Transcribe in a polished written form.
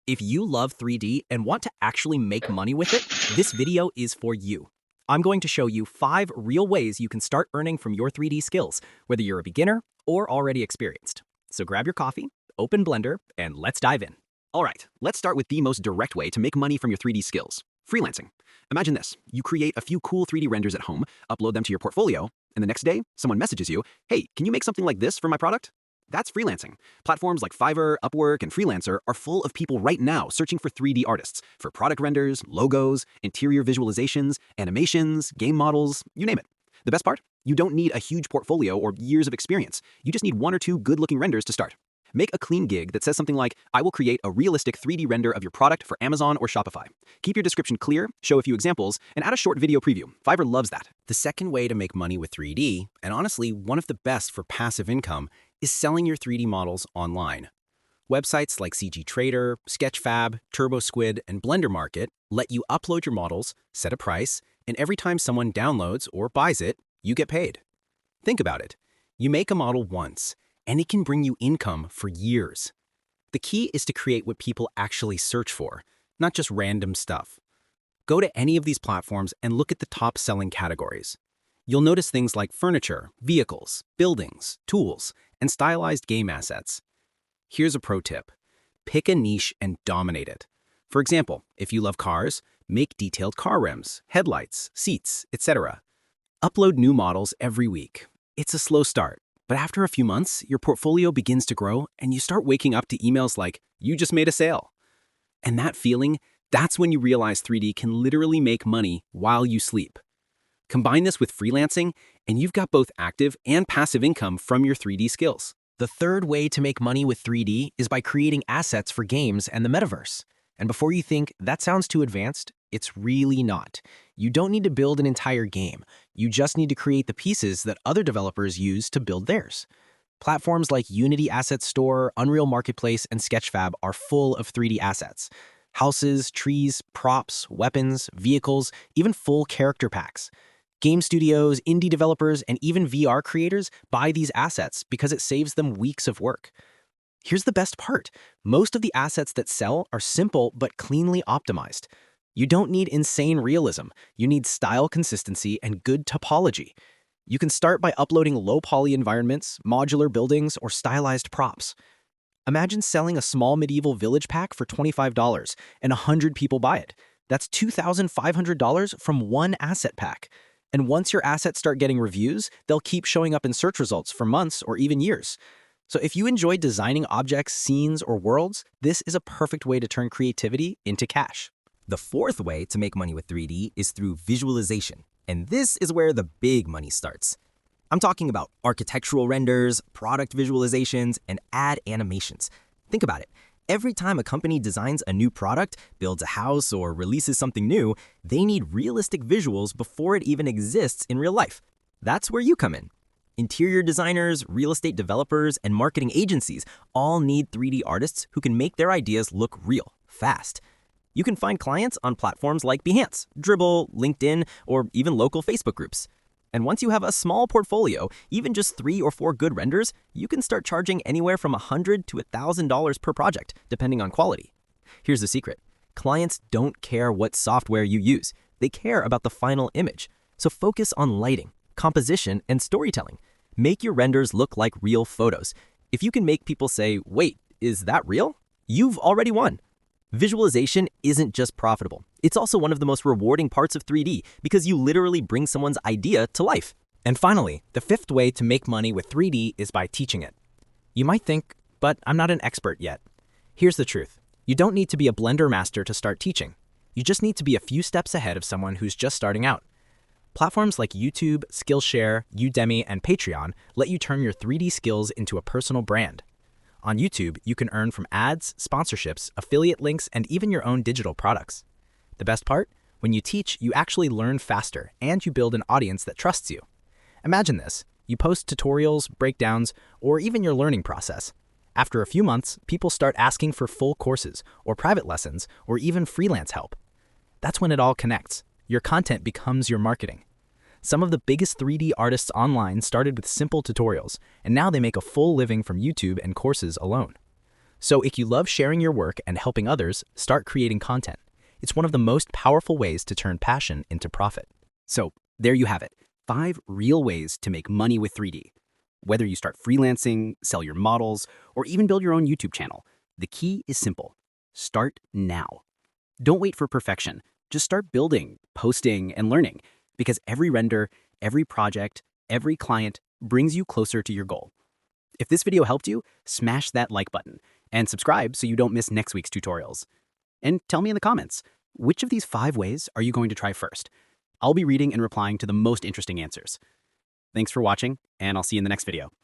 If you love 3D and want to actually make money with it, this video is for you. I'm going to show you 5 real ways you can start earning from your 3D skills, whether you're a beginner or already experienced. So grab your coffee, open Blender, and let's dive in. All right, let's start with the most direct way to make money from your 3D skills, freelancing. Imagine this. You create a few cool 3D renders at home, upload them to your portfolio, and the next day, someone messages you, hey, can you make something like this for my product? That's freelancing. Platforms like Fiverr, Upwork, and Freelancer are full of people right now searching for 3D artists for product renders, logos, interior visualizations, animations, game models, you name it. The best part? You don't need a huge portfolio or years of experience. You just need 1 or 2 good-looking renders to start. Make a clean gig that says something like, I will create a realistic 3D render of your product for Amazon or Shopify. Keep your description clear, show a few examples, and add a short video preview. Fiverr loves that. The second way to make money with 3D, and honestly one of the best for passive income, is selling your 3D models online. Websites like CG Trader, Sketchfab, TurboSquid, and Blender Market let you upload your models, set a price, and every time someone downloads or buys it, you get paid. Think about it. You make a model once, and it can bring you income for years. The key is to create what people actually search for, not just random stuff. Go to any of these platforms and look at the top-selling categories. You'll notice things like furniture, vehicles, buildings, tools, and stylized game assets. Here's a pro tip. Pick a niche and dominate it. For example, if you love cars, make detailed car rims, headlights, seats, etc. Upload new models every week. It's a slow start, but after a few months, your portfolio begins to grow and you start waking up to emails like, you just made a sale. And that feeling, that's when you realize 3D can literally make money while you sleep. Combine this with freelancing, and you've got both active and passive income from your 3D skills. The third way to make money with 3D is by creating assets for games and the metaverse. And before you think, that sounds too advanced, it's really not. You don't need to build an entire game. You just need to create the pieces that other developers use to build theirs. Platforms like Unity Asset Store, Unreal Marketplace, and Sketchfab are full of 3D assets. Houses, trees, props, weapons, vehicles, even full character packs. Game studios, indie developers, and even VR creators buy these assets because it saves them weeks of work. Here's the best part. Most of the assets that sell are simple but cleanly optimized. You don't need insane realism. You need style consistency and good topology. You can start by uploading low-poly environments, modular buildings, or stylized props. Imagine selling a small medieval village pack for $25 and 100 people buy it. That's $2,500 from one asset pack. And once your assets start getting reviews, they'll keep showing up in search results for months or even years. So if you enjoy designing objects, scenes, or worlds, this is a perfect way to turn creativity into cash. The fourth way to make money with 3D is through visualization. And this is where the big money starts. I'm talking about architectural renders, product visualizations, and ad animations. Think about it. Every time a company designs a new product, builds a house, or releases something new, they need realistic visuals before it even exists in real life. That's where you come in. Interior designers, real estate developers, and marketing agencies all need 3D artists who can make their ideas look real, fast. You can find clients on platforms like Behance, Dribbble, LinkedIn, or even local Facebook groups. And once you have a small portfolio, even just 3 or 4 good renders, you can start charging anywhere from $100 to $1,000 per project, depending on quality. Here's the secret. Clients don't care what software you use. They care about the final image. So focus on lighting, composition, and storytelling. Make your renders look like real photos. If you can make people say, wait, is that real? You've already won. Visualization isn't just profitable. It's also one of the most rewarding parts of 3D because you literally bring someone's idea to life. And finally, the fifth way to make money with 3D is by teaching it. You might think, but I'm not an expert yet. Here's the truth. You don't need to be a Blender master to start teaching. You just need to be a few steps ahead of someone who's just starting out. Platforms like YouTube, Skillshare, Udemy, and Patreon let you turn your 3D skills into a personal brand. On YouTube, you can earn from ads, sponsorships, affiliate links, and even your own digital products. The best part? When you teach, you actually learn faster, and you build an audience that trusts you. Imagine this. You post tutorials, breakdowns, or even your learning process. After a few months, people start asking for full courses, or private lessons, or even freelance help. That's when it all connects. Your content becomes your marketing. Some of the biggest 3D artists online started with simple tutorials, and now they make a full living from YouTube and courses alone. So if you love sharing your work and helping others, start creating content. It's one of the most powerful ways to turn passion into profit. So there you have it, 5 real ways to make money with 3D. Whether you start freelancing, sell your models, or even build your own YouTube channel, the key is simple. Start now. Don't wait for perfection. Just start building, posting, and learning, because every render, every project, every client brings you closer to your goal. If this video helped you, smash that like button and subscribe so you don't miss next week's tutorials. And tell me in the comments, which of these 5 ways are you going to try first? I'll be reading and replying to the most interesting answers. Thanks for watching, and I'll see you in the next video.